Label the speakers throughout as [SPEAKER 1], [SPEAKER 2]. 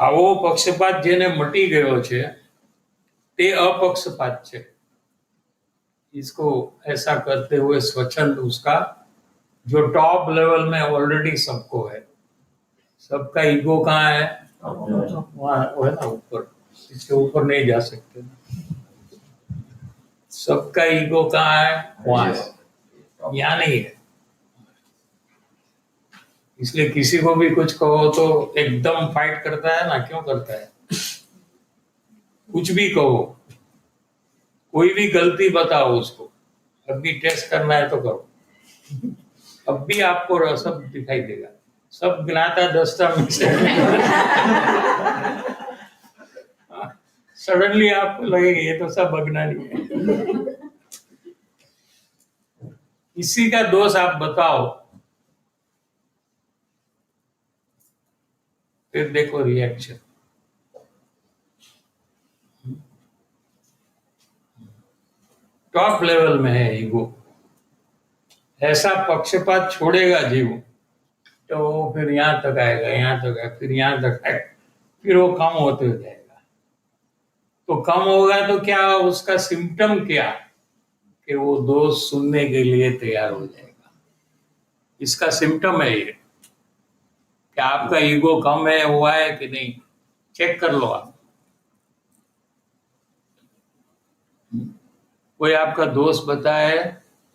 [SPEAKER 1] આવો પક્ષપાત જેને મટી ગયો છે તે अपक्षपात છે। इसको ऐसा करते हुए स्वच्छंद उसका जो टॉप लेवल में ऑलरेडी सबको है, सबका ईगो कहाँ है, वहाँ वो है ना ऊपर, इसके ऊपर नहीं जा सकते। सबका ईगो कहाँ है, वहाँ है, यहाँ नहीं है। इसलिए किसी को भी कुछ कहो तो एकदम फाइट करता है ना, क्यों करता है? कुछ भी कहो, कोई भी गलती बताओ उसको, अभी टेस्ट करना है तो करो, अब भी आपको सब दिखाई देगा, सब गिनाता दस्ता में से सडनली आपको लगेगा ये तो सब अज्ञानी है। किसी का दोष आप बताओ, फिर देखो रिएक्शन। टॉप लेवल में है ईगो, ऐसा पक्षपात छोड़ेगा जीव तो फिर यहाँ तक आएगा, यहाँ तक आएगा, फिर यहाँ तक आएगा, फिर वो कम होते हो जाएगा। तो कम होगा तो क्या उसका सिम्टम क्या, कि वो दोष सुनने के लिए तैयार हो जाएगा। इसका सिम्टम है ये कि आपका ईगो कम है, हुआ है कि नहीं, चेक कर लो आप। कोई आपका दोस्त बताए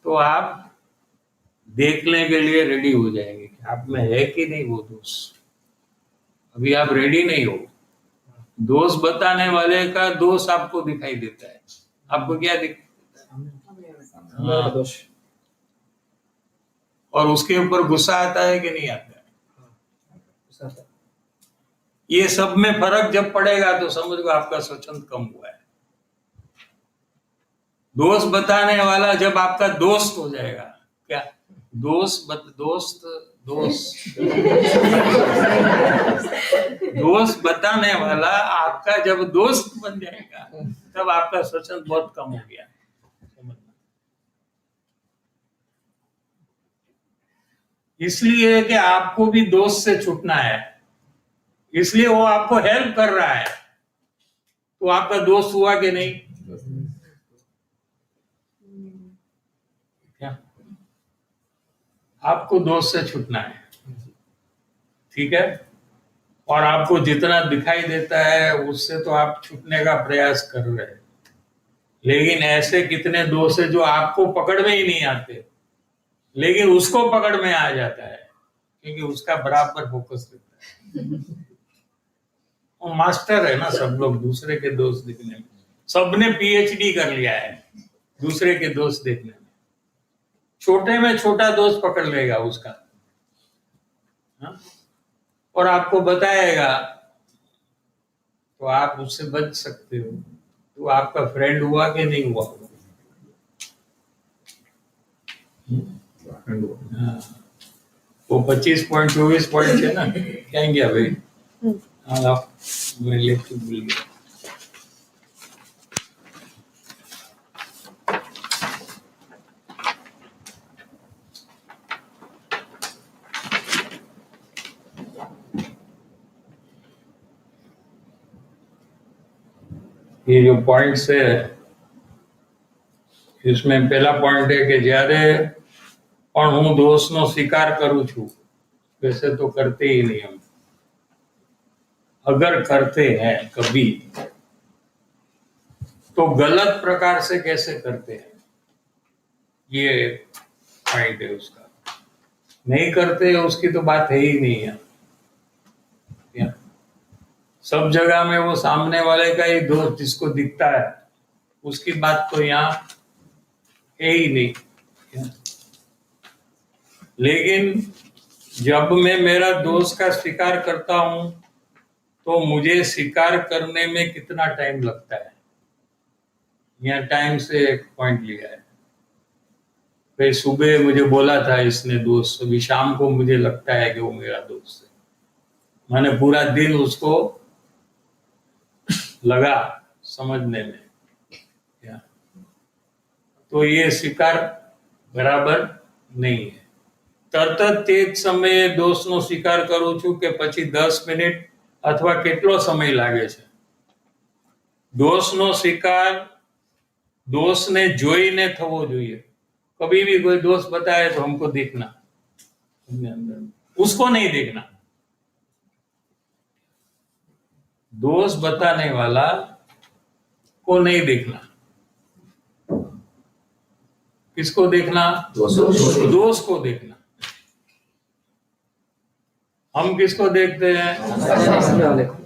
[SPEAKER 1] तो आप देखने के लिए रेडी हो जाएंगे कि आप में है कि नहीं वो दोस्त। अभी आप रेडी नहीं हो, दोस्त बताने वाले का दोस्त आपको दिखाई देता है, आपको क्या दिखाई देता है? दोष। और उसके ऊपर गुस्सा आता है कि नहीं आता है? ये सब में फर्क जब पड़ेगा तो समझ लो आपका स्वच्छंद कम हुआ है। दोस्त बताने वाला जब आपका दोस्त हो जाएगा, क्या दोस्त दोस्त बताने वाला आपका जब दोस्त बन जाएगा तब आपका स्वच्छंद बहुत कम हो गया। इसलिए कि आपको भी दोस्त से छूटना है, इसलिए वो आपको हेल्प कर रहा है, तो आपका दोस्त हुआ कि नहीं? क्या आपको दोस्त से छूटना है, ठीक है? और आपको जितना दिखाई देता है उससे तो आप छूटने का प्रयास कर रहे हैं, लेकिन ऐसे कितने दोस्त है जो आपको पकड़ में ही नहीं आते, लेकिन उसको पकड़ में आ जाता है क्योंकि उसका बराबर फोकस रहता है। वो मास्टर है ना, सब लोग दूसरे के दोस्त देखने में, सबने पीएचडी कर लिया है दूसरे के दोस्त देखने में। छोटे में छोटा दोस्त पकड़ लेगा उसका, हा? और आपको बताएगा तो आप उससे बच सकते हो। तो आपका फ्रेंड हुआ कि नहीं हुआ? हाँ। वो 25.24 पॉइंट है ना, क्या गया भाई? हाँ, मैं लेके भूल गया। ये जो पॉइंट्स है इसमें पहला पॉइंट है कि જ્યારે પણ હું દોષનો સ્વીકાર કરું છું, वैसे तो करते ही नहीं हम, अगर करते हैं कभी तो गलत प्रकार से कैसे करते हैं, ये पॉइंट है उसका। नहीं करते उसकी तो बात है ही नहीं है। सब जगह में वो सामने वाले का ही दोस्त जिसको दिखता है उसकी बात तो यहाँ है ही नहीं। लेकिन जब मैं मेरा दोस्त का स्वीकार करता हूं तो मुझे स्वीकार करने में कितना टाइम लगता है, यहाँ टाइम से एक पॉइंट लिया है। भाई सुबह मुझे बोला था इसने दोस्त, अभी शाम को मुझे लगता है कि वो मेरा दोस्त है। मैंने पूरा दिन उसको लगा समझने में, क्या तो ये स्वीकार बराबर नहीं है। તરત તે જ સમયે દોષનો સ્વીકાર કરું છું કે પછી 10 મિનિટ अथवा કેટલો સમય લાગે છે? दोषનો स्वीकार दोषને જોઈને થવો જોઈએ. कभी भी कोई दोष बताए तो हमको देखना, उसको नहीं देखना. दोष बताने वाला को नहीं देखना. किसको देखना? दोष को देखना. हम किसको देखते हैं?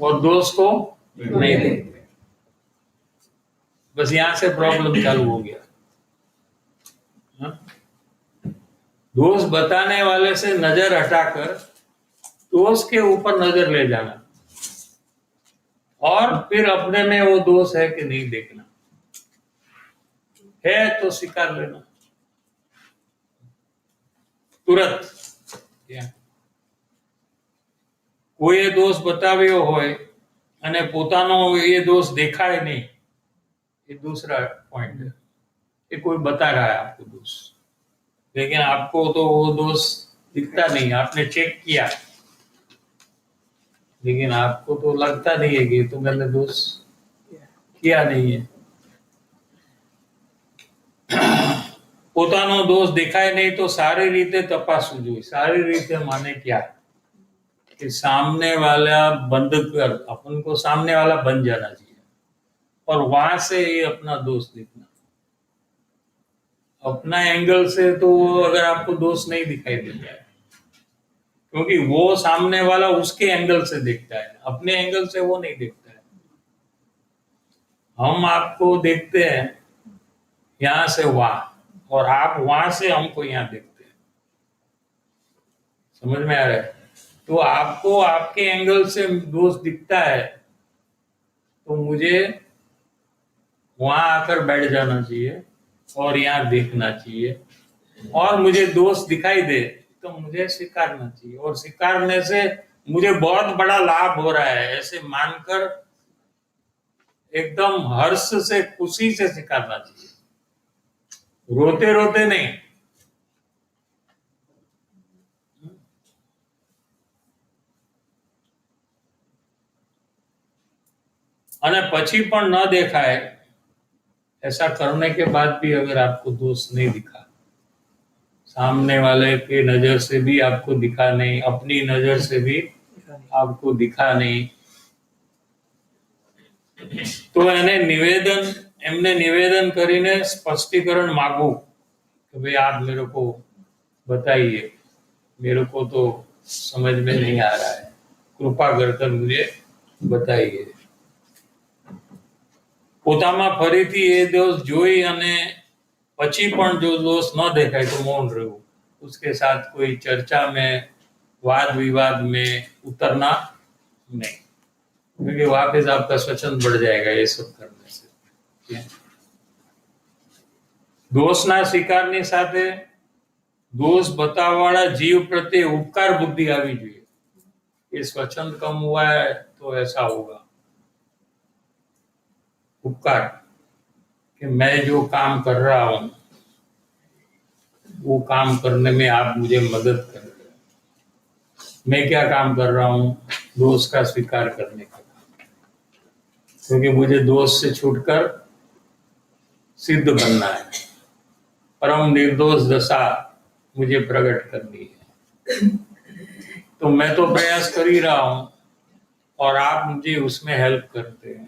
[SPEAKER 1] और दोष को नहीं देखते. बस यहां से प्रॉब्लम चालू हो गया. दोष बताने वाले से नजर हटाकर दोष के ऊपर नजर ले जाना और फिर अपने में वो दोष है कि नहीं देखना. है तो स्वीकार लेना तुरंत. कोई दोष बताव्यो होय અને પોતાનો ये दोष देखाय नहीं, ये दूसरा पॉइंट है. ये कोई बता रहा है आपको दोष, लेकिन आपको तो वो दोष दिखता नहीं. आपने चेक किया लेकिन आपको तो लगता नहीं है कि तो मैंने दोष किया नहीं है. પોતાનો दोष દેખાય नहीं तो सारी रीते तपासવું જોઈએ. सारी रीते माने क्या कि सामने वाला बंद कर, अपन को सामने वाला बन जाना चाहिए और वहां से ये अपना दोष दिखना. अपना एंगल से तो अगर आपको दोष नहीं दिखाई देता है, क्योंकि वो सामने वाला उसके एंगल से देखता है, अपने एंगल से वो नहीं देखता है. हम आपको देखते हैं यहां से वहां और आप वहां से हमको यहां देखते हैं. समझ में आ रहा है? तो आपको आपके एंगल से दोष दिखता है तो मुझे वहां आकर बैठ जाना चाहिए और यहाँ देखना चाहिए. और मुझे दोष दिखाई दे तो मुझे स्वीकारना चाहिए, और स्वीकारने से मुझे बहुत बड़ा लाभ हो रहा है ऐसे मानकर एकदम हर्ष से, खुशी से स्वीकारना चाहिए. रोते रोते नहीं. અને પછી પણ न देखाए, ऐसा करने के बाद भी अगर आपको दोष नहीं दिखा, सामने वाले के नजर से भी आपको दिखा नहीं, अपनी नजर से भी आपको दिखा नहीं, तो एमने निवेदन करीने स्पष्टीकरण मांगू कि भाई आप मेरे को बताइए, मेरे को तो समझ में नहीं आ रहा है, कृपा कर मुझे बताइए. પોતામાં ફરીથી એ दोष જોઈ અને પછી પણ जो दोष न देखाय तो मौन रहવું. उसके साथ कोई चर्चा में, वाद विवाद में उतरना नहीं, क्योंकि वापस आपका स्वच्छंद बढ़ जाएगा ये सब करने से. दोषना स्वीकारनी સાથે दोष बताववाળા जीव प्रत्ये उपकार बुद्धि आवी જોઈએ. ये स्वच्छंद कम हुआ है तो ऐसा होगा. उपकार कि मैं जो काम कर रहा हूं वो काम करने में आप मुझे मदद कर रहे हैं. मैं क्या काम कर रहा हूं? दोष का स्वीकार करने का, क्योंकि मुझे दोष से छूटकर सिद्ध बनना है. परम निर्दोष दशा मुझे प्रकट करनी है. तो मैं तो प्रयास कर ही रहा हूं और आप मुझे उसमें हेल्प करते हैं,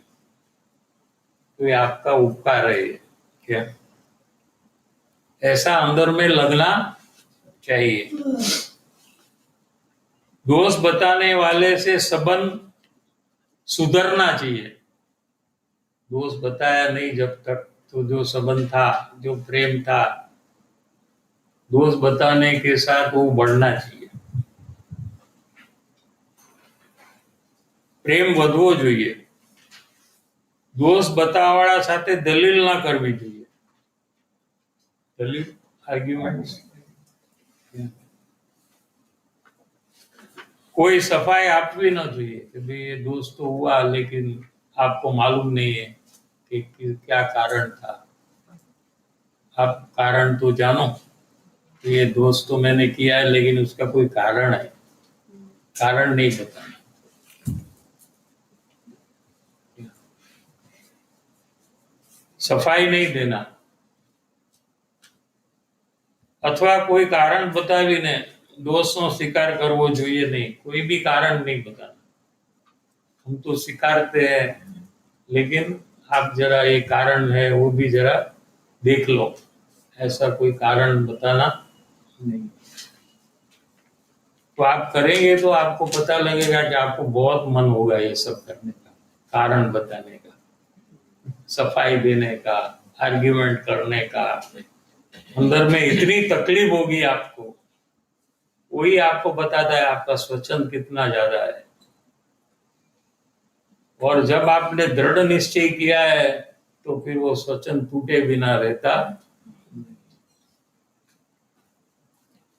[SPEAKER 1] तो ये आपका उपकार है. क्या ऐसा अंदर में लगना चाहिए. दोष बताने वाले से संबंध सुधरना चाहिए. दोष बताया नहीं जब तक तो जो संबंध था, जो प्रेम था, दोष बताने के साथ वो बढ़ना चाहिए. प्रेम વધવો જોઈએ. दोष बतावाळा સાથે દલીલ ના કરવી જોઈએ. दलील, आर्ग्यूमेंट्स. कोई सफाई आपवी ना चाहिए कि भाई ये दोष तो हुआ लेकिन आपको मालूम नहीं है कि क्या कारण था. आप कारण तो जानो, ये दोष तो मैंने किया है लेकिन उसका कोई कारण है. कारण नहीं बताना. સફાઈ નહીં દેના અથવા કોઈ કારણ બતાવીને दोषનો स्वीकार करवो જોઈએ नहीं, कोई भी कारण नहीं बताना। हम तो स्वीकारते हैं, लेकिन आप जरा ये कारण है वो भी जरा देख लो, ऐसा कोई कारण बताना नहीं। तो आप करेंगे तो आपको पता लगेगा कि आपको बहुत मन होगा ये सब करने का, कारण बताने का, सफाई देने का, आर्ग्यूमेंट करने का। अंदर में इतनी तकलीफ होगी आपको, वही आपको बताता है आपका स्वच्छंद कितना ज्यादा है। और जब आपने दृढ़ निश्चय किया है तो फिर वो स्वच्छंद टूटे बिना रहता।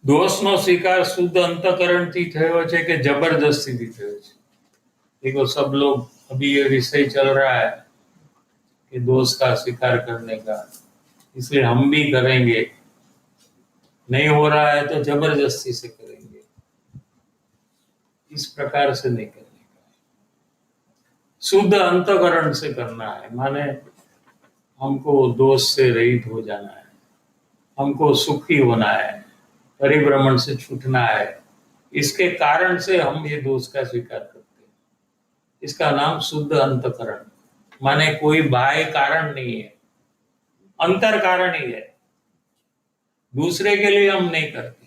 [SPEAKER 1] दोषનો સ્વીકાર શુદ્ધ અંતઃકરણથી થયો છે કે જબરદસ્તીથી થયો છે? देखो सब लोग, अभी ये विषय चल रहा है कि दोष का स्वीकार करने का, इसलिए हम भी करेंगे। नहीं हो रहा है तो जबरदस्ती से करेंगे, इस प्रकार से नहीं करने का, शुद्ध अंतःकरण से करना है। माने हमको दोष से रहित हो जाना है, हमको सुखी होना है, परिभ्रमण से छूटना है। इसके कारण से हम ये दोष का स्वीकार करते हैं। इसका नाम शुद्ध अंतःकरण। माने कोई बाह्य कारण नहीं है, अंतर कारण ही है, दूसरे के लिए हम नहीं करते।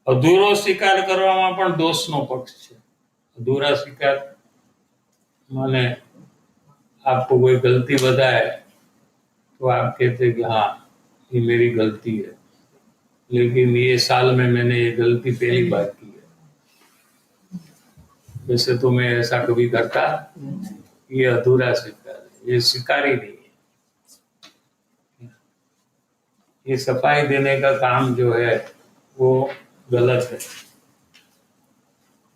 [SPEAKER 1] અધૂરો સ્વીકાર કરવામાં પણ દોષનો પક્ષ છે। અધૂરા સ્વીકાર माने आपको कोई गलती बताए तो आप कहते कि हाँ ये मेरी गलती है, लेकिन ये साल में मैंने ये गलती पहली बार की है, वैसे तो मैं ऐसा कभी करता। ये अधूरा स्वीकार है, ये स्वीकार ही नहीं है। ये सफाई देने का काम जो है वो गलत है।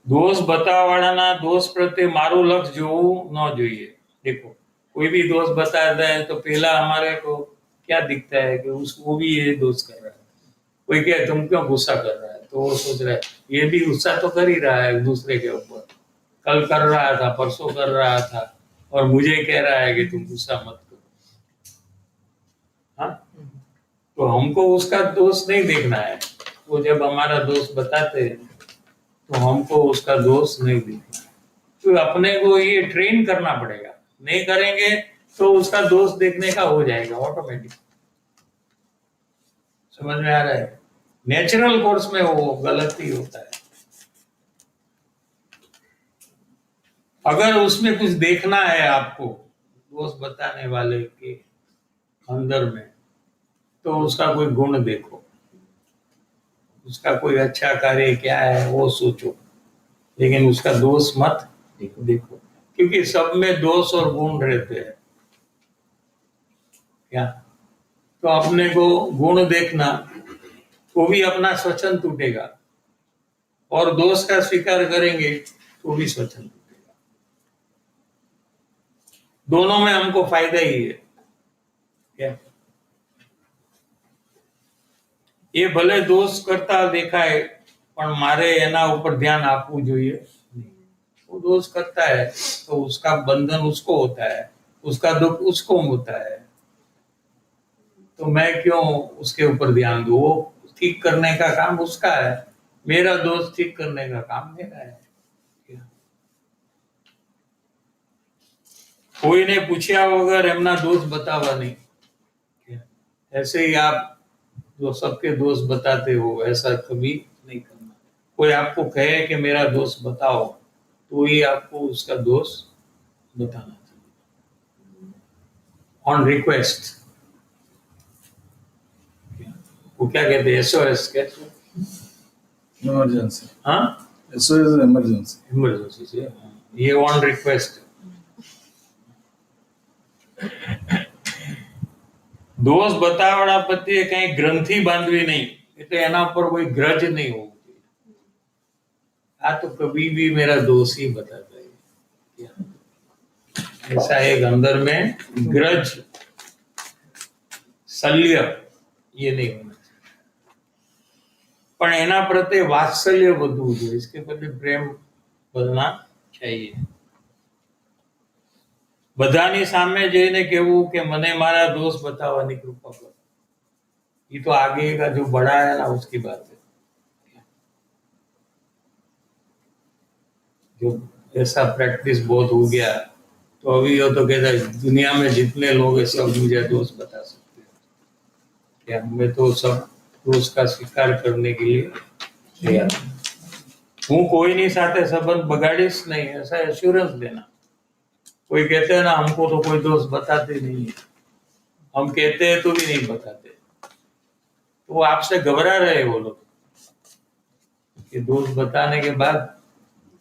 [SPEAKER 1] दोष बतावाना दोष प्रत्ये मारू लक्ष्य जोવું न જોઈએ। देखो कोई भी दोष बताता है तो पहला हमारे को क्या दिखता है कि उसको भी ये दोष कर रहा है। कोई कहे तुम क्यों गुस्सा कर रहा है, तो वो सोच रहा है ये भी गुस्सा तो कर ही रहा है दूसरे के ऊपर, कल कर रहा था, परसों कर रहा था, और मुझे कह रहा है कि तुम गुस्सा मत करो। हाँ, तो हमको उसका दोष नहीं देखना है। वो जब हमारा दोष बताते हैं तो हमको उसका दोष नहीं देखना है। तो अपने को ये ट्रेन करना पड़ेगा, नहीं करेंगे तो उसका दोष देखने का हो जाएगा ऑटोमेटिक। समझ में आ रहा है? नेचुरल कोर्स में वो गलत ही होता है। अगर उसमें कुछ देखना है आपको दोष बताने वाले के अंदर में, तो उसका कोई गुण देखो, उसका कोई अच्छा कार्य क्या है वो सोचो, लेकिन उसका दोष मत देखो, क्योंकि सब में दोष और गुण रहते हैं। क्या तो अपने को गुण देखना, वो भी अपना स्वच्छंद टूटेगा, और दोष का स्वीकार करेंगे तो भी स्वच्छंद टूटेगा। दोनों में हमको फायदा ही है। क्या ये भले दोष करता देखाय पण मारे एना ऊपर ध्यान आपવું જોઈએ नहीं। वो दोष करता है तो उसका बंधन उसको होता है, उसका दुख उसको होता है, तो मैं क्यों उसके ऊपर ध्यान दूं? वो ठीक करने का काम उसका है, मेरा दोष ठीक करने का काम मेरा है। कोई ने पूछा वगैर एमना दोष बतावा नहीं। ऐसे ही आप जो सबके दोष बताते हो ऐसा कभी नहीं करना। कोई आपको कहे कि मेरा दोष बताओ तो ही आपको उसका दोष बताना चाहिए ऑन रिक्वेस्ट। वो क्या कहते हैं, SOS कहते हैं,
[SPEAKER 2] इमरजेंसी।
[SPEAKER 1] हाँ
[SPEAKER 2] SOS इमरजेंसी।
[SPEAKER 1] इमरजेंसी से ये ऑन रिक्वेस्ट। दोष बतावड़ा प्रत्ये कई ग्रंथि बांधवी नहीं, એટલે એના ઉપર કોઈ ગ્રજ नहीं होવું જોઈએ। आ तो कभी भी मेरा दोष ही बताता है, ऐसा एक अंदर में ग्रज शल्य ये नहीं होना चाहिए। પણ એના પ્રત્યે વાત્સલ્ય વધવું જોઈએ, इसके प्रति प्रेम बनना चाहिए। બધાની સામે જઈને કહેવું કે મને મારા दोष बतावानी कृपा करो, ये तो आगे का जो बड़ा है ना उसकी बात है। जो ऐसा प्रैक्टिस बहुत हो गया तो अभी वो तो कहता है दुनिया में जितने लोग हैं सब मुझे दोष बता सकते हैं, क्या मैं तो सब दोष का स्वीकार करने के लिए तैयार हूं। હું કોઈની સાથે સંબંધ બગાડીશ नहीं, ऐसा एश्योरेंस देना। कोई कहते हैं ना हमको तो कोई दोस्त बताते नहीं है, हम कहते हैं तो भी नहीं बताते, तो वो आपसे घबरा रहे वो लोग कि दोस्त बताने के बाद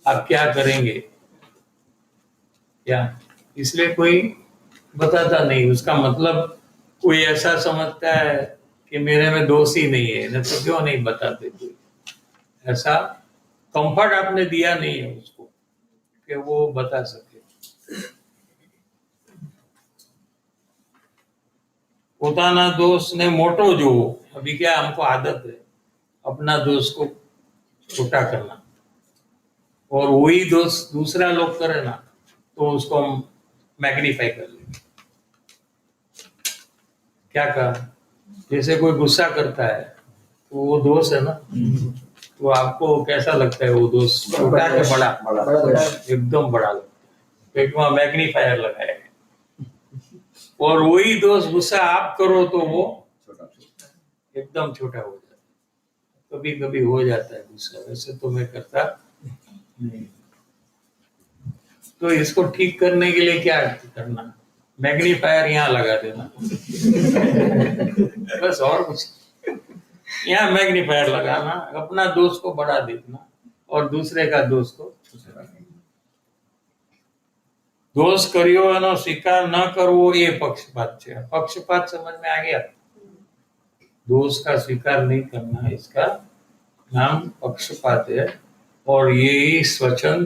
[SPEAKER 1] आप क्या करेंगे, क्या इसलिए कोई बताता नहीं। उसका मतलब कोई ऐसा समझता है कि मेरे में दोष ही नहीं है, नहीं तो क्यों नहीं बताते कोई। ऐसा कंफर्ट आपने दिया नहीं है उसको कि वो बता सके। પોતાના दोषને મોટો જોવો। अभी क्या हमको आदत है अपना दोष को छोटा करना, और वही दोष दूसरा लोग करे ना तो उसको हम मैग्नीफाई कर लेंगे। क्या कहा, जैसे कोई गुस्सा करता है तो वो दोष है ना, तो आपको कैसा लगता है वो दोष, छोटा के बड़ा? एकदम बड़ा लगता है, पेट में मैग्नीफायर लगाया है। और वही दोष गुस्सा आप करो तो वो एकदम छोटा हो जाता है। कभी कभी हो जाता है गुस्सा, वैसे तो मैं करता नहीं। तो इसको ठीक करने के लिए क्या करना, मैग्नीफायर यहाँ लगा देना बस, और कुछ। यहाँ मैग्नीफायर लगाना, अपना दोष को बढ़ा देना और दूसरे का दोष को छोटा करना। दोष करियो एनो स्वीकार न करवो ये पक्षपात है। पक्षपात समझ में आ गया? दोष का स्वीकार नहीं करना, इसका नाम पक्षपात है, और यही स्वच्छंद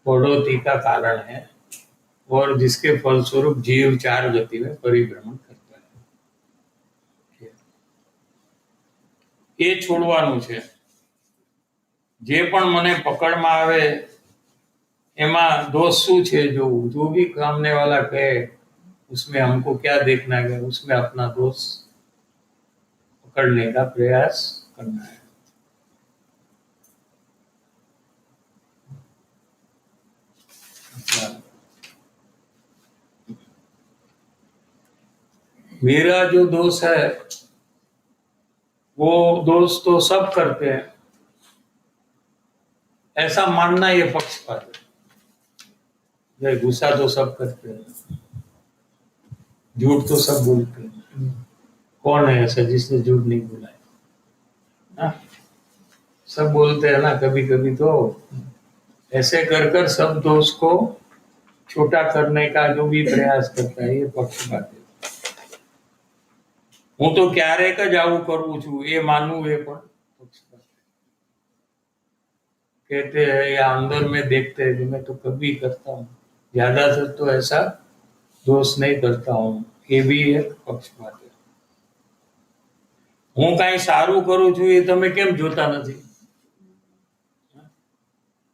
[SPEAKER 1] बढ़ोतरी का कारण है, और जिसके फलस्वरूप जीव चार गति में परिभ्रमण करता है। ये छोड़वानुं छे। जे पण मने पकड़मां आवे एमा दोष शू छे, जो भी सामने वाला कहे उसमें हमको क्या देखना है, उसमें अपना दोष पकड़ने का प्रयास करना है। मेरा जो दोष है वो दोष तो सब करते हैं, ऐसा मानना ये पक्षपात है। गुस्सा तो सब करते हैं, झूठ तो सब बोलते हैं, कौन है ऐसा जिसने झूठ नहीं बोला है? सब बोलते हैं ना कभी कभी। तो ऐसे कर कर सब दोष को छोटा करने का जो भी प्रयास करता है ये पक्षपात है। હું તો ક્યારેક જ આવું કરું છું એ માનવું એ પણ પક્ષપાત है। कहते हैं या अंदर में देखते हैं कि मैं तो कभी करता हूँ, ज्यादातर तो ऐसा दोष नहीं करता हूँ, ये भी एक पक्षपात है। હું કાંઈ સારું કરું છું એ તમે કેમ જોતા નથી?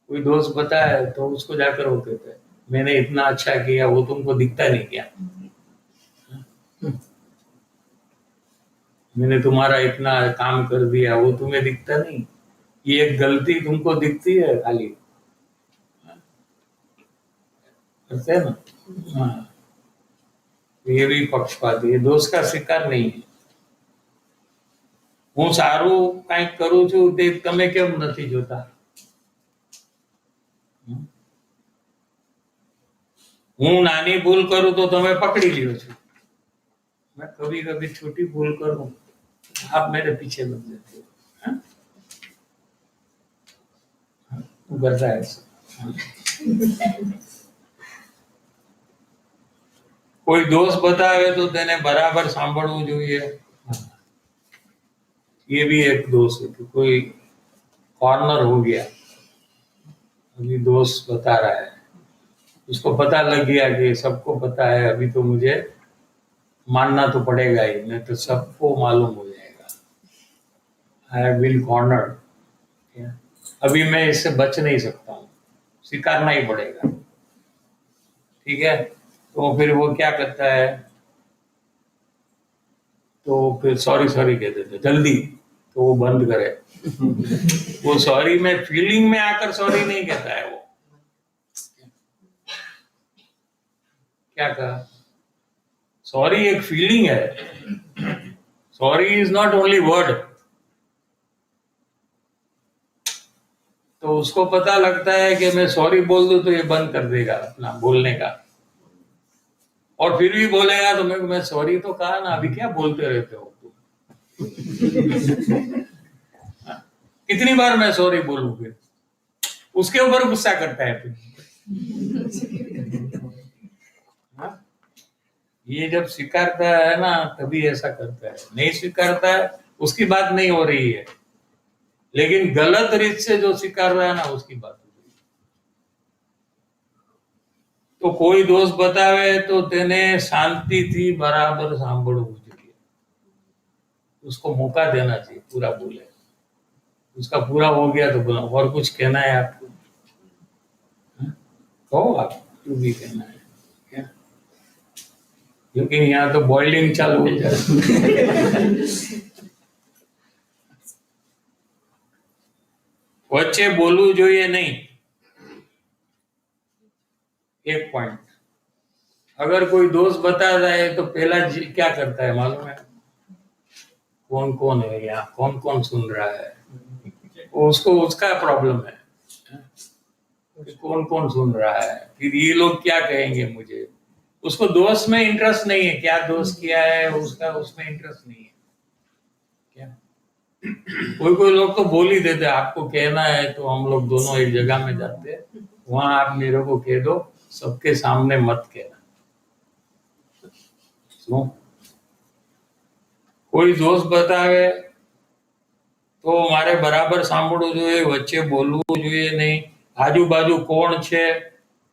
[SPEAKER 1] कोई दोष बताया तो उसको जाकर वो कहते हैं मैंने इतना अच्छा किया, वो तुमको दिखता नहीं क्या? मैंने तुम्हारा इतना काम कर दिया, वो तुम्हें दिखता नहीं? ये एक गलती तुमको दिखती है खाली, करते हैं ना? हाँ, ये भी पक्षपात है, ये दोष का स्वीकार नहीं है। હું સારું કંઈક કરું છું તે તમે કેમ નથી જોતા? હું નાની ભૂલ કરું તો તમે પકડી લ્યો છો, मैं कभी कभी छोटी भूल करूं आप मेरे पीछे लग जाते हो। तू करता है ऐसा? कोई दोष बतावे तो तेने बराबर सांभळવું જોઈએ। ये भी एक दोष है कि कोई कॉर्नर हो गया, अभी दोष बता रहा है, उसको पता लग गया कि सबको पता है, अभी तो मुझे मानना तो पड़ेगा ही, नहीं तो सबको मालूम हो जाएगा। आई हैव बीन कॉर्नर्ड, अभी मैं इससे बच नहीं सकता हूँ, स्वीकारना ही पड़ेगा। ठीक है, तो फिर वो क्या करता है, तो फिर सॉरी सॉरी कह देते जल्दी, तो वो बंद करे। वो सॉरी में फीलिंग में आकर सॉरी नहीं कहता है। वो क्या कहा, सॉरी एक फीलिंग है, sorry is not only word. तो उसको पता लगता है कि मैं सॉरी बोल दूं तो ये बंद कर देगा अपना बोलने का, और फिर भी बोलेगा तो मैं सॉरी तो कहा ना, अभी क्या बोलते रहते हो तुम। कितनी बार मैं सॉरी बोलूं, फिर उसके ऊपर गुस्सा करता है फिर। हाँ? ये जब स्वीकारता है ना तभी ऐसा करता है, नहीं स्वीकारता है उसकी बात नहीं हो रही है, लेकिन गलत रीत से जो स्वीकार रहा है ना उसकी बात हो रही है। तो कोई दोस्त बतावे तो तेने शांति थी बराबर सांभळવું જોઈએ, उसको मौका देना चाहिए, पूरा बोले, उसका पूरा हो गया तो बोला और कुछ कहना है आपको, हाँ? कहो आप जो भी कहना है क्या? क्योंकि यहाँ तो बॉइलिंग चालू हो जाए। વચ્ચે બોલવું જોઈએ नहीं, एक पॉइंट। अगर कोई दोस्त बताता है तो पहला क्या करता है मालूम है, कौन कौन है यहाँ, कौन कौन सुन रहा है, वो उसको उसका प्रॉब्लम है कि कौन कौन सुन रहा है, फिर ये लोग क्या कहेंगे मुझे। उसको दोस्त में इंटरेस्ट नहीं है, क्या दोस्त किया है उसका, उसमें इंटरेस्ट नहीं है क्या। कोई कोई लोग तो बोल ही देते आपको कहना है तो हम लोग दोनों एक जगह में जाते हैं, वहां आप मेरे को कह दो, सबके सामने मत कहना। क्यों? कोई दोस्त बतावे तो મારે બરાબર સાંભળવું જોઈએ, વચ્ચે બોલવું જોઈએ નહીં, આજુબાજુ કોણ છે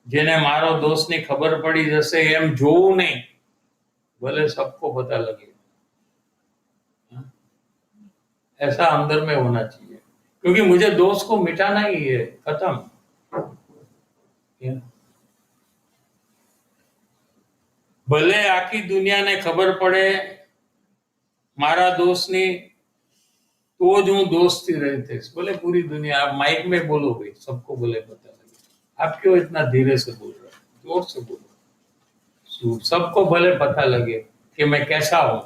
[SPEAKER 1] જેને મારો દોસ્તની ખબર પડી જશે એમ જોવું નહીં, ભલે सबको पता लगे। ऐसा अंदर में होना चाहिए, क्योंकि मुझे दोस्त को मिटाना ही है, खत्म। भले आखी दुनिया ने खबर पड़े मारा दोस्तनी तो जो दोस्ती रहते, बोले पूरी दुनिया, आप माइक में बोलो भाई, सबको बोले पता लगे, आप क्यों इतना धीरे से बोल रहे हो, जोर से बोलो, सबको भले पता लगे कि मैं कैसा हूं।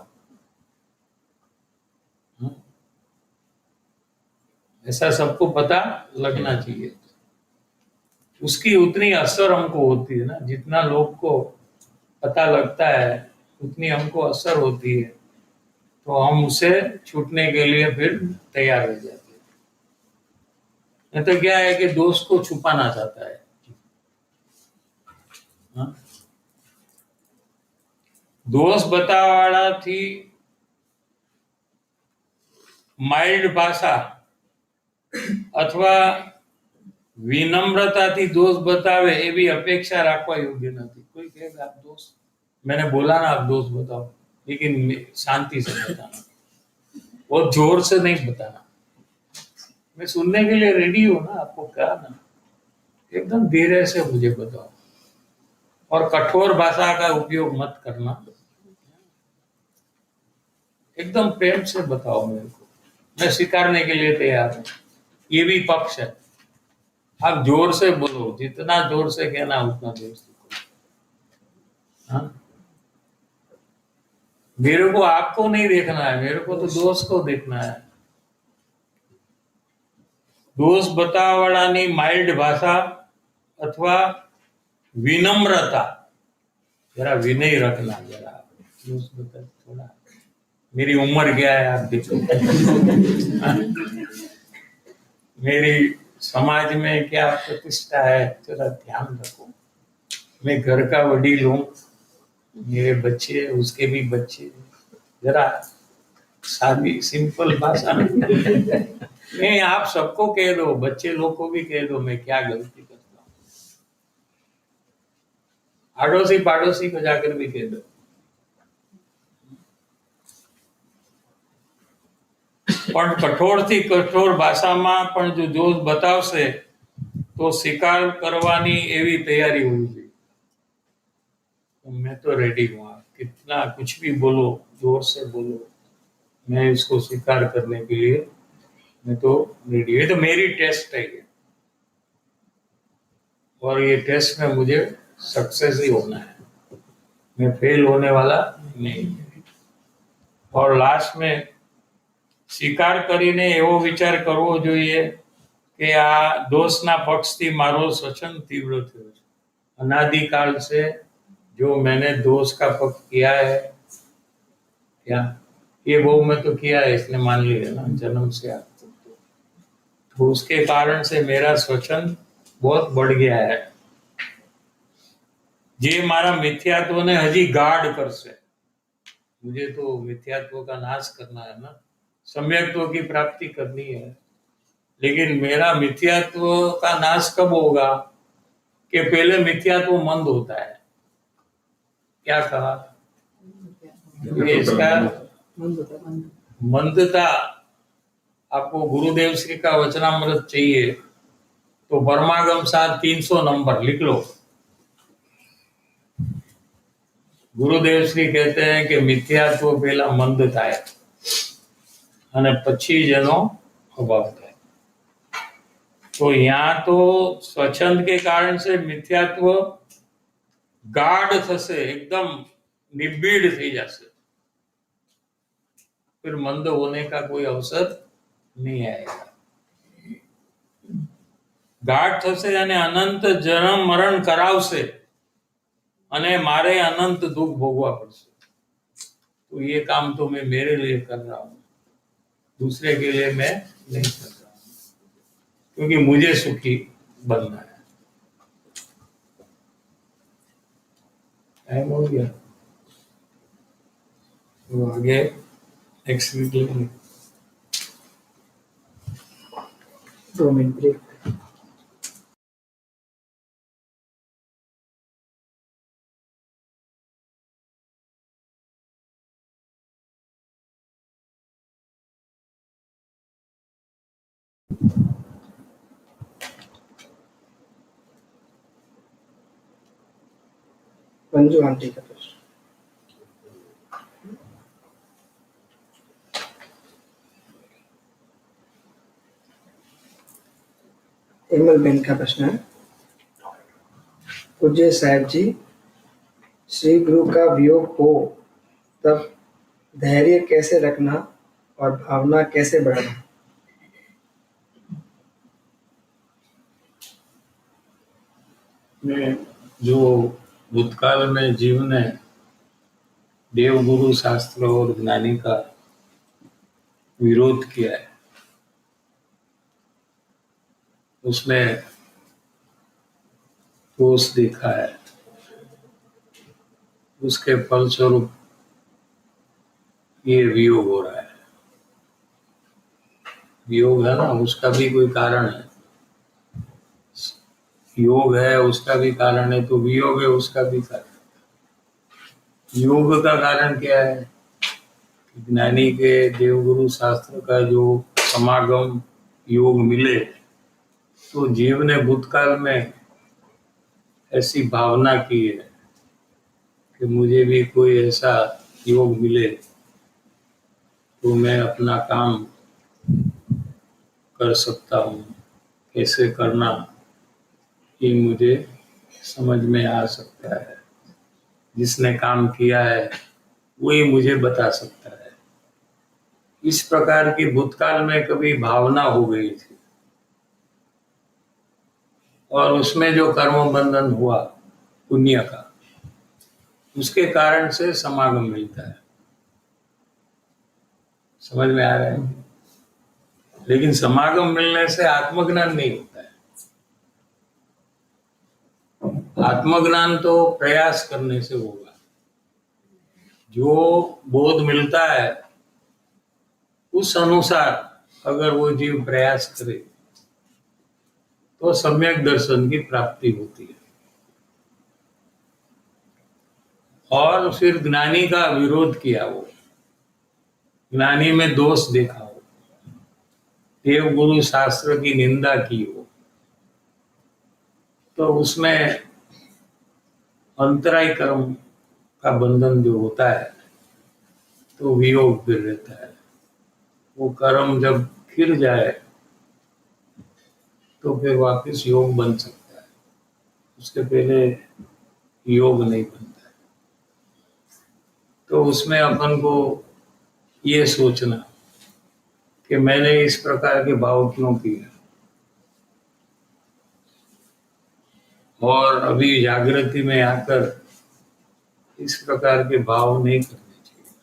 [SPEAKER 1] ऐसा सबको पता लगना चाहिए, उसकी उतनी असर हमको होती है ना, जितना लोग को पता लगता है उतनी हमको असर होती है, तो हम उसे छूटने के लिए फिर तैयार हो जाते हैं। नहीं तो क्या है कि दोस्त को छुपाना चाहता है। हाँ? दोस्त बतावाड़ा थी माइल्ड भाषा अथवा विनम्रताથી दोस्त बतावे એવી अपेक्षा રાખવા યોગ્ય નથી। कोई कहेगा आप दोस्त, मैंने बोला ना आप दोस्त बताओ, लेकिन शांति से बताना, बहुत जोर से नहीं बताना। मैं सुनने के लिए रेडी हूं ना, आपको कहा ना, एकदम धीरे से मुझे बताओ, और कठोर भाषा का उपयोग मत करना, एकदम प्रेम से बताओ मेरे को, मैं स्वीकारने के लिए तैयार हूं। ये भी पक्ष है, आप जोर से बोलो, जितना जोर से कहना उतना जोर से बोलो। हाँ? मेरे को आपको नहीं देखना है, मेरे को तो दोस्त को देखना है। दोस्त बतावाड़ानी माइल्ड भाषा अथवा विनम्रता, जरा विनय रखना, जरा दोस्त बता थोड़ा, मेरी उम्र क्या है आप देखो। मेरी समाज में क्या प्रतिष्ठा है, जरा ध्यान रखो। मैं घर का वडील हूँ, मेरे बच्चे, उसके भी बच्चे, जरा सादी सिंपल भाषा में नहीं, आप सबको कह दो, बच्चे लोग को भी कह दो मैं क्या गलती करता हूँ, आड़ोसी पाड़ोसी को जाकर भी कह दो। પણ કઠોરથી કઠોર ભાષામાં પણ જો જોશ બતાવશે તો સ્વીકાર કરવાની એવી તૈયારી હોવી જોઈએ। मैं तो रेडी हूँ, आप कितना कुछ भी बोलो, जोर से बोलो, मैं इसको स्वीकार करने के लिए मैं तो रेडी। ये तो मेरी टेस्ट है ये, और ये टेस्ट में मुझे सक्सेस ही होना है, मैं फेल होने वाला नहीं। और लास्ट में સ્વીકાર કરીને એવો વિચાર કરવો જોઈએ કે આ દોષના પક્ષથી મારો સ્વચન तीव्र થયો છે। अनादिकाल से जो मैंने दोष का पक्ष किया है, क्या ये वो मैं तो किया है, इसने मान लिया ना जन्म से आज तक, तो उसके कारण से मेरा स्वचन बहुत बढ़ गया है। जे मारा मिथ्यात्व ने हजी गाढ़ करसे, मुझे तो मिथ्यात्व का नाश करना है ना, सम्यक्त्व की प्राप्ति करनी है। लेकिन मेरा मिथ्यात्व का नाश कब होगा कि पहले मिथ्यात्व मंद होता है। क्या कहा? इसका मंदता, आपको गुरुदेव श्री का वचनामृत चाहिए तो परमागम सार 300 नंबर लिख लो। गुरुदेव श्री कहते हैं कि मिथ्यात्व पहला मंद थाय અને પછી જેનો અભાવ થાય। तो यहाँ तो स्वच्छंद के कारण से मिथ्यात्व गाढ़ थसे, एकदम निबिड़ थी जासे, फिर मंद होने का कोई अवसर नहीं आएगा। गाढ़ थसे અને અનંત જન્મ મરણ કરાવશે અને મારે અનંત दुख भोगवा पड़શે। तो ये काम तो मैं मेरे लिए कर रहा हूँ, दूसरे के लिए मैं नहीं कर रहा हूँ, क्योंकि मुझे सुखी बनना है। टाइम हो गया, तो आगे नेक्स्ट वीक लेंगे।
[SPEAKER 3] 2 मिनट ब्रेक। मंजू आंटी का प्रश्न। हेमल बेन का प्रश्न है, पूज्य साहब जी, श्री गुरु का वियोग हो तब धैर्य कैसे रखना और भावना कैसे बढ़ाना?
[SPEAKER 1] में जो भूतकाल में जीव ने देवगुरु शास्त्र और ज्ञानी का विरोध किया है, उसमें दोष देखा है, उसके फलस्वरूप ये वियोग हो रहा है। वियोग है ना, उसका भी कोई कारण है, योग है उसका भी कारण है, तो वियोग है उसका भी कारण। योग का कारण क्या है? ज्ञानी के देवगुरु शास्त्र का जो समागम योग मिले, तो जीव ने भूतकाल में ऐसी भावना की है कि मुझे भी कोई ऐसा योग मिले तो मैं अपना काम कर सकता हूँ, कैसे करना ये मुझे समझ में आ सकता है, जिसने काम किया है वही मुझे बता सकता है। इस प्रकार की भूतकाल में कभी भावना हो गई थी, और उसमें जो कर्म बंधन हुआ पुण्य का, उसके कारण से समागम मिलता है। समझ में आ रहा है? लेकिन समागम मिलने से आत्मज्ञान नहीं होता है। आत्मज्ञान तो प्रयास करने से होगा। जो बोध मिलता है उस अनुसार अगर वो जीव प्रयास करे तो सम्यक दर्शन की प्राप्ति होती है। और फिर ज्ञानी का विरोध किया, वो ज्ञानी में दोष देखा हो, देव गुरु शास्त्र की निंदा की हो, तो उसमें अंतराय कर्म का बंधन जो होता है तो वियोग फिर रहता है। वो कर्म जब फिर जाए तो फिर वापस योग बन सकता है, उसके पहले योग नहीं बनता है। तो उसमें अपन को ये सोचना कि मैंने इस प्रकार के भाव क्यों किए, और अभी जागृति में आकर इस प्रकार के भाव नहीं करने चाहिए,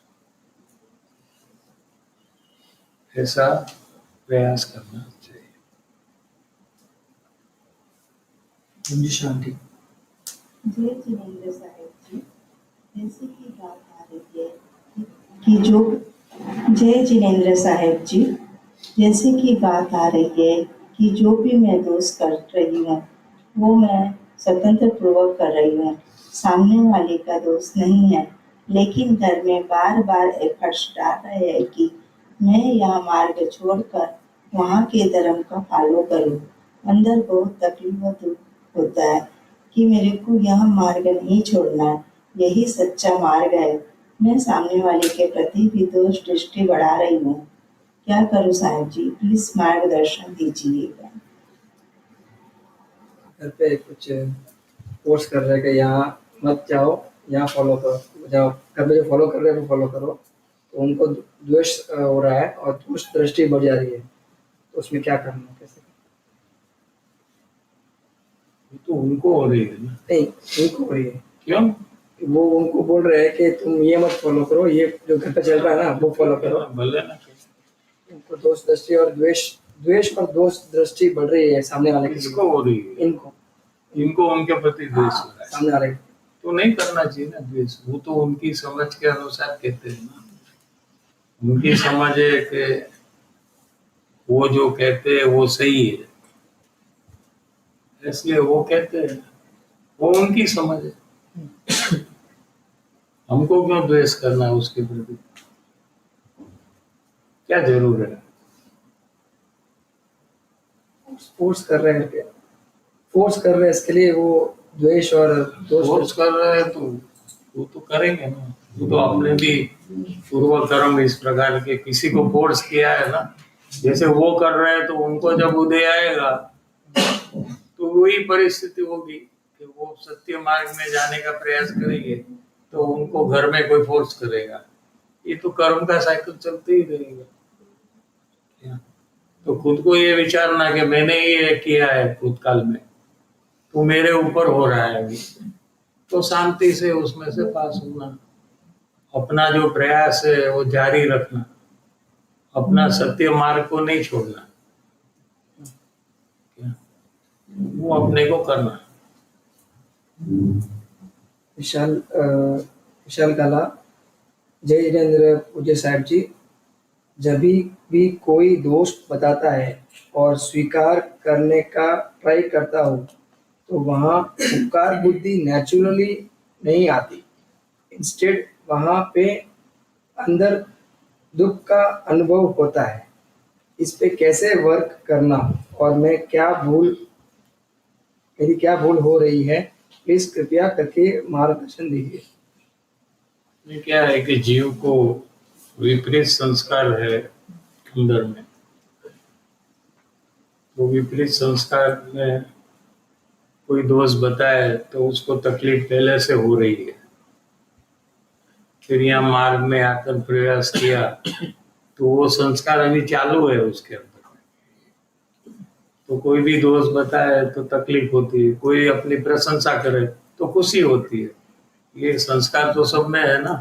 [SPEAKER 1] ऐसा प्रयास करना चाहिए।
[SPEAKER 3] जी शांति।
[SPEAKER 4] जय जिनेंद्र साहिब जी, जैसे कि बात आ रही है कि जो जय जिनेंद्र साहिब जी, जैसे कि बात आ रही है कि जो भी मैं दोष कर रही हूँ वो मैं स्वतंत्र पूर्वक कर रही हूँ, सामने वाले का दोष नहीं है, लेकिन घर में बार बार एफर्ट्स डाल रहे हैं कि मैं यह मार्ग छोड़कर वहाँ के धर्म का फॉलो करूँ। अंदर बहुत तकलीफ और दुख होता है कि मेरे को यह मार्ग नहीं छोड़ना है, यही सच्चा मार्ग है। मैं सामने वाले के प्रति भी दोष दृष्टि बढ़ा रही हूँ, क्या करूँ साहिब जी, प्लीज मार्गदर्शन दीजिएगा।
[SPEAKER 3] घर पे कुछ फोर्स कर रहे हैं कि यहाँ मत जाओ, यहाँ फॉलो करो, जाओ घर पे जो फॉलो कर रहे हैं वो फॉलो करो, तो उनको द्वेष हो रहा है और दोष दृष्टि बढ़ जा रही है, तो उसमें क्या करना है, कैसे?
[SPEAKER 1] ये तो उनको हो रही है ना।
[SPEAKER 3] नहीं, उनको हो रही है।
[SPEAKER 1] क्यों?
[SPEAKER 3] वो उनको बोल रहे हैं कि तुम ये मत फॉलो करो, ये जो घर पे चल रहा है ना वो फॉलो करो।
[SPEAKER 1] भले ना,
[SPEAKER 3] उनको दोष दृष्टि और द्वेष द्वेष और दोष दृष्टि बढ़ रही है सामने वाले के लिए।
[SPEAKER 1] किसको हो रही है?
[SPEAKER 3] इनको
[SPEAKER 1] इनको उनके प्रति द्वेष हो रहा है,
[SPEAKER 3] सामने वाले
[SPEAKER 1] तो नहीं करना चाहिए ना द्वेष। वो तो उनकी समझ के अनुसार कहते हैं ना, उनकी समझ है कि वो जो कहते हैं वो सही है, इसलिए वो कहते हैं, वो उनकी समझ है। हमको क्यों द्वेष करना है उसके प्रति, क्या जरूर है?
[SPEAKER 3] फोर्स कर रहे हैं, फोर्स कर रहे हैं, इसके लिए वो द्वेष और दोष
[SPEAKER 1] फोर्स कर रहे हैं तो वो तो करेंगे ना। वो तो अपने भी पूर्व कर्म इस प्रकार के किसी को फोर्स किया है ना, जैसे वो कर रहे हैं तो उनको जब उदय आएगा तो वही परिस्थिति होगी कि वो सत्य मार्ग में जाने का प्रयास करेंगे तो उनको घर में कोई फोर्स करेगा। ये तो कर्म का साइकिल चलते ही रहेगा। क्या? तो खुद को ये विचारना कि मैंने ये किया है भूतकाल में, तो मेरे ऊपर हो रहा है अभी, तो शांति से उसमें से पास होना, अपना जो प्रयास है वो जारी रखना, अपना सत्य मार्ग को नहीं छोड़ना, क्या? वो अपने को करना।
[SPEAKER 3] विशाल काला। जय जिनेंद्र पूज्य साहिब जी, जब भी कोई दोष बताता है और स्वीकार करने का ट्राई करता हूँ तो वहाँ उपकार बुद्धि नेचुरली नहीं आती, इंस्टेड वहाँ पे अंदर दुख का अनुभव होता है। इस पे कैसे वर्क करना और मेरी क्या भूल हो रही है, प्लीज कृपया करके मार्गदर्शन दीजिए।
[SPEAKER 1] ये क्या है कि जीव को विपरीत संस्कार है अंदर में, तो विपरीत संस्कार में कोई दोष बताए तो उसको तकलीफ पहले से हो रही है, फिर यहाँ मार्ग में आकर प्रयास किया तो वो संस्कार अभी चालू है उसके अंदर में, तो कोई भी दोष बताए तो तकलीफ होती है, कोई अपनी प्रशंसा करे तो खुशी होती है। ये संस्कार तो सब में है ना।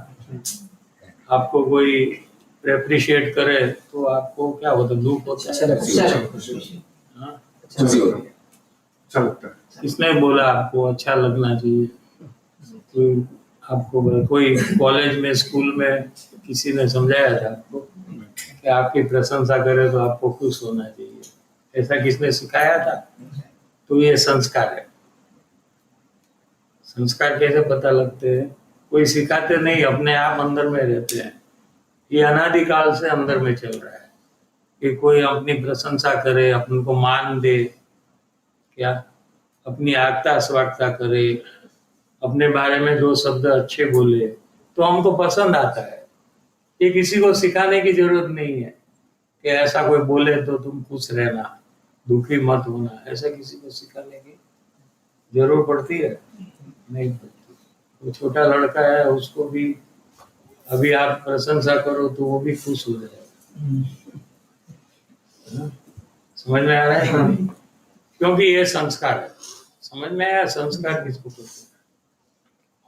[SPEAKER 1] आपको कोई अप्रिशिएट करे तो आपको क्या होता है, दुख होता है। हाँ?
[SPEAKER 2] खुशी हो रही है, अच्छा लगता है।
[SPEAKER 1] किसने बोला आपको अच्छा लगना चाहिए? कोई आपको कोई कॉलेज में स्कूल में किसी ने समझाया था आपको कि आपकी प्रशंसा करे तो आपको खुश होना चाहिए? ऐसा किसने सिखाया था? तो ये संस्कार है। संस्कार कैसे पता लगते हैं? कोई सिखाते नहीं, अपने आप अंदर में रहते हैं। ये अनादिकाल से अंदर में चल रहा है कि कोई अपनी प्रशंसा करे, अपन को मान दे, क्या अपनी आगता स्वागता करे, अपने बारे में 2 शब्द अच्छे बोले तो हमको पसंद आता है। ये किसी को सिखाने की जरूरत नहीं है कि ऐसा कोई बोले तो तुम खुश रहना, दुखी मत होना, ऐसा किसी को सिखाने की जरूरत पड़ती है? नहीं पड़ती। वो छोटा लड़का है, उसको भी अभी आप प्रशंसा करो तो वो भी खुश हो जाएगा। समझ में आ रहा है? क्योंकि ये संस्कार है। समझ में आया? संस्कार किसको कहते हैं?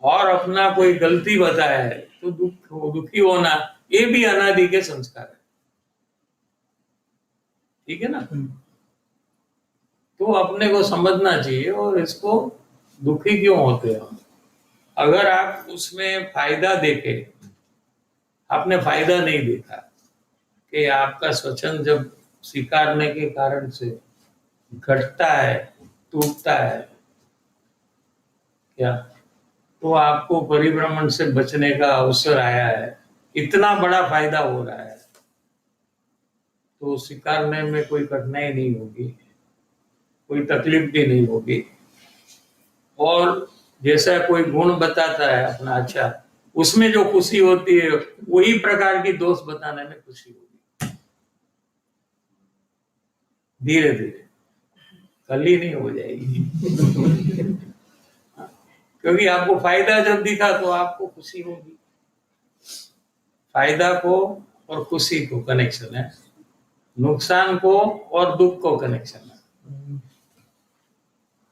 [SPEAKER 1] और अपना कोई गलती बताया है तो दुखी होना, ये भी अनादि के संस्कार है। ठीक है ना? तो अपने को समझना चाहिए और इसको दुखी क्यों होते हैं। अगर आप उसमें फायदा देखे, आपने फायदा नहीं देखा कि आपका स्वच्छंद जब स्वीकारने के कारण से घटता है, टूटता है क्या, तो आपको परिभ्रमण से बचने का अवसर आया है, इतना बड़ा फायदा हो रहा है, तो स्वीकारने में कोई कठिनाई नहीं होगी, कोई तकलीफ भी नहीं होगी। और जैसा कोई गुण बताता है अपना अच्छा, उसमें जो खुशी होती है वही प्रकार की दोष बताने में खुशी होगी। धीरे धीरे, कल ही नहीं हो जाएगी। क्योंकि आपको फायदा जब दिखा तो आपको खुशी होगी। फायदा को और खुशी को कनेक्शन है, नुकसान को और दुख को कनेक्शन है।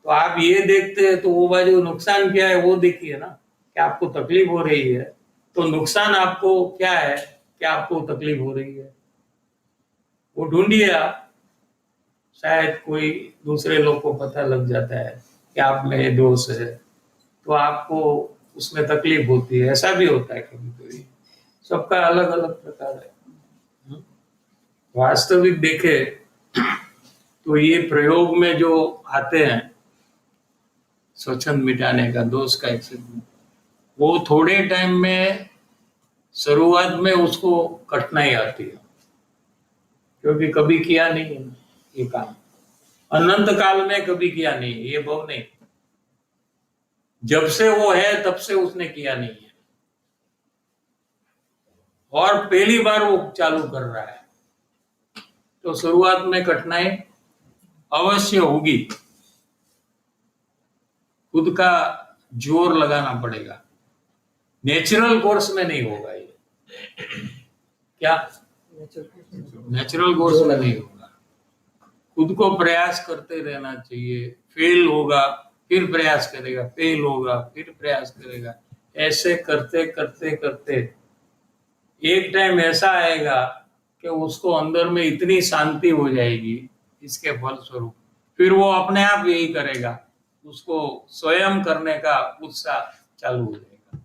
[SPEAKER 1] तो आप ये देखते हैं तो वो बाजू नुकसान क्या है वो देखिए ना, कि आपको तकलीफ हो रही है, तो नुकसान आपको क्या है कि आपको तकलीफ हो रही है, वो ढूंढिए आप। शायद कोई दूसरे लोग को पता लग जाता है कि आप में दोष है, तो आपको उसमें तकलीफ होती है। ऐसा भी होता है कभी कभी, सबका अलग अलग प्रकार है। वास्तविक देखे तो ये प्रयोग में जो आते हैं स्वच्छंद मिटाने का, दोष का एक्सेप्ट, वो थोड़े टाइम में, शुरुआत में उसको कठिनाई आती है, क्योंकि कभी किया नहीं है ये काम, अनंत काल में कभी किया नहीं, ये भाव नहीं, जब से वो है तब से उसने किया नहीं है, और पहली बार वो चालू कर रहा है, तो शुरुआत में कठिनाई अवश्य होगी, खुद का जोर लगाना पड़ेगा। नेचुरल कोर्स में नहीं होगा ये, क्या नेचुरल कोर्स में नहीं होगा, खुद को प्रयास करते रहना चाहिए। फेल होगा फिर प्रयास करेगा, फेल होगा फिर प्रयास करेगा, ऐसे करते करते करते एक टाइम ऐसा आएगा कि उसको अंदर में इतनी शांति हो जाएगी, इसके फलस्वरूप फिर वो अपने आप यही करेगा, उसको स्वयं करने का उत्साह चालू हो जाएगा।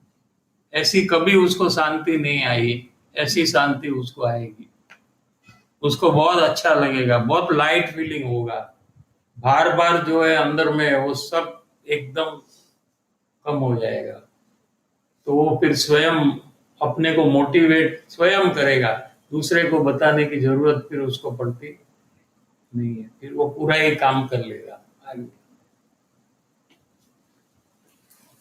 [SPEAKER 1] ऐसी कभी उसको शांति नहीं आई, ऐसी शांति उसको आएगी, उसको बहुत अच्छा लगेगा, बहुत लाइट फीलिंग होगा, बार बार जो है अंदर में वो सब एकदम कम हो जाएगा। तो वो फिर स्वयं अपने को मोटिवेट स्वयं करेगा, दूसरे को बताने की जरूरत फिर उसको पड़ती नहीं है, फिर वो पूरा ही काम कर लेगा आगे।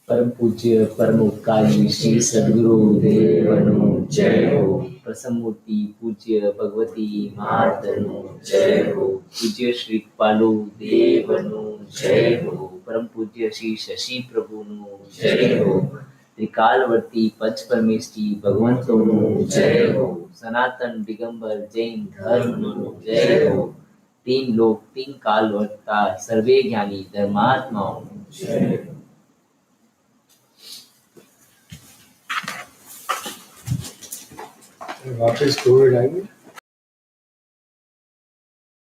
[SPEAKER 5] परम पूज्य परम उपकारी श्री सद्गुरु देवनु जय हो। प्रसन्नमूर्ति पूज्य भगवती मातनु जय हो। पूज्य श्री कृपालु देवनु जय हो। परम पूज्य श्री शशि प्रभुनु जय हो। त्रिकालवर्ती पंच परमेष्ठी भगवंतोनु जय हो। सनातन दिगंबर जैन धर्मनु जय हो। तीन लोक तीन काल वर्ता सर्वे ज्ञानी धर्मात्माओं जय हो।
[SPEAKER 1] वापस कोविड आएगी।